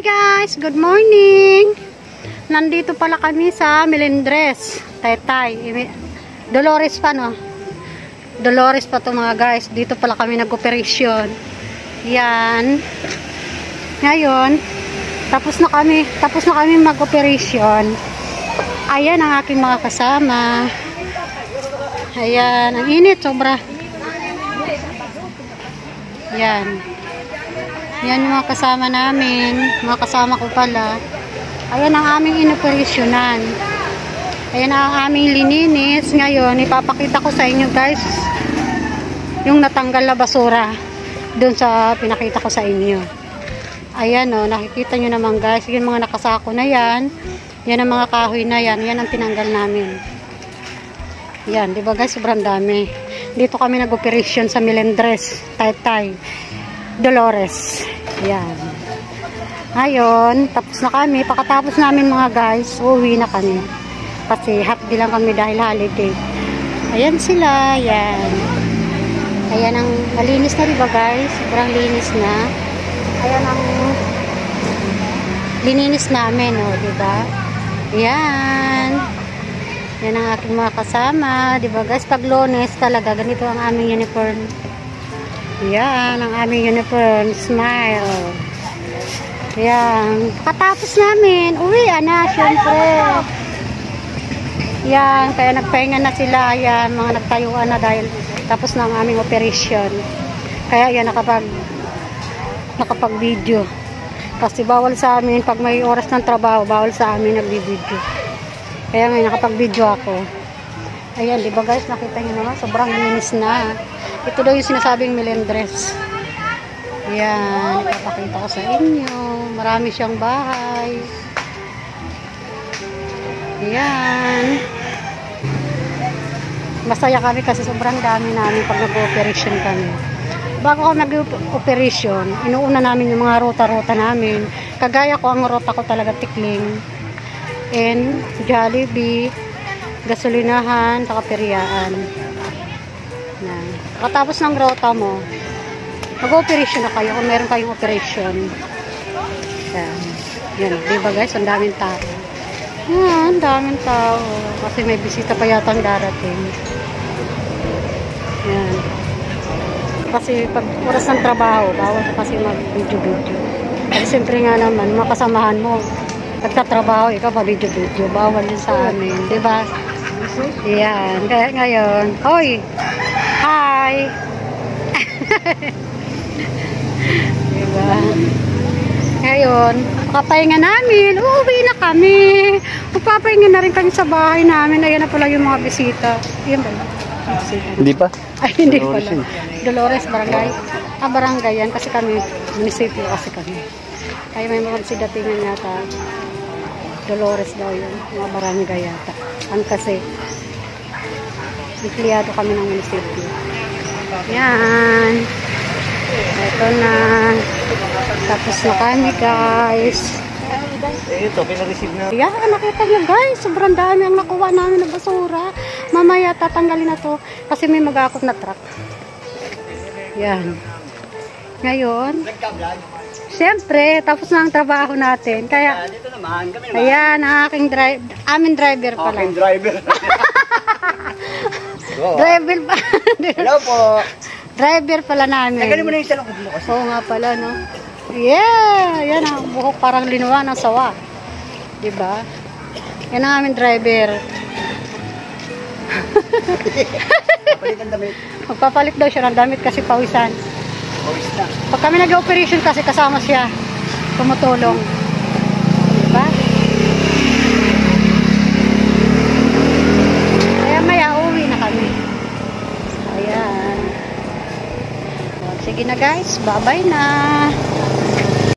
Hi guys, good morning. Nandito pala kami sa Melendres, Taytay. Dolores pa no? Dolores pa to mga guys. Dito pala kami nag-operasyon. Yan. Ngayon, tapos na kami mag-operasyon. Ayan ang aking mga kasama. Ayan, ang init sobra. Yan. Yan yung mga kasama namin. Mga kasama ko pala. Ayan ang aming inoperasyonan. Ayan ang aming lininis. Ngayon, ipapakita ko sa inyo guys yung natanggal na basura doon sa pinakita ko sa inyo. Ayan o, nakikita nyo naman guys. Yung mga nakasako na yan. Yan ang mga kahoy na yan. Yan ang tinanggal namin. Yan, diba guys? Sobrang dami. Dito kami nag-operasyon sa Melendres, Taytay, Dolores. Yan. Ngayon, tapos na kami. Pagkatapos namin mga guys, uuwi na kami. Kasi happy lang kami dahil holiday. Ayan sila. Yan. Ayan ang malinis na diba guys? Sobrang linis na. Ayan ang lininis namin, oh, diba? Yan. Yan ang aking mga kasama. Diba guys? Pag Lunes talaga, ganito ang aming uniform. Yan, ang aming uniform. Smile. Yan. Katapos namin, uwi na, syempre. Yan, kaya nagpahinga na sila. Yan, mga nagtayuan na dahil tapos na ang aming operasyon. Kaya yan, nakapag-video. Kasi bawal sa amin, pag may oras ng trabaho, bawal sa amin nag-video. Kaya ngayon, nakapag-video ako. Ayan, diba guys, nakita nyo naman, sobrang linis na. Ito daw yung sinasabing Melendres. Ayan, ipapakita ko sa inyo. Marami siyang bahay. Ayan. Masaya kami kasi sobrang dami namin pag nag-operation kami. Bago ako nag-operation, inuuna namin yung mga ruta-ruta namin. Kagaya ko, ang ruta ko talaga Tikling. And Jollibee, gasolinahan, saka Periaan. Yan. Katapos ng ruta mo, mag-operation na kayo kung meron kayong operation. Yan. Yan. Diba guys, ang daming tao. Yan, ang daming tao. Kasi may bisita pa yata ang darating. Yan. Kasi pag oras ng trabaho, bawal kasi mag-video-video. Kasi siyempre nga naman, mga kasamahan mo, nagtatrabaho, ikaw pa video-video. Bawal yun sa amin. Diba? Yan. Kaya ngayon, hoy! Hi! Diba? Ngayon, kapahinga namin. Uuwi na kami. Magpapahinga na rin kami sa bahay namin. Ayan na pala yung mga bisita. Ayan ba? Hindi pa? Ay, hindi pala. Dolores, barangay. Barangay yan. Kasi kami, munisipyo kasi kami. Kaya may mga sidatingan yata. Dolores daw yun. Mga barangay yata. Ang kasi, empleyado kami ng munisipyo. Yan. Ito na. Tapos na kami guys. Ito, pinareceive na. Yan, nakita nyo guys. Sobrang dami ang nakuha namin ng basura. Mamaya tatanggalin na to. Kasi may mag-akot na truck. Yan. Ngayon, siyempre, tapos na ang trabaho natin. Kaya, Dito naman, kami naman. ayan, ang aking aming driver pala. Aking driver. Driver pa. Hello po. Driver pala namin. Tagalin mo na yung salukod mo kasi. Oo nga pala, no? Yeah! Yan ang buhok parang linuwa ng sawa. Diba? Yan ang aming driver. Papalit ang damit. Magpapalit daw siya ng damit kasi pawisan. Pawis na. Pag kami nag-operation kasi kasama siya. Tumutulong. Diba? Kaya maya uwi na kami. Ayan. Sige na guys. Bye-bye na.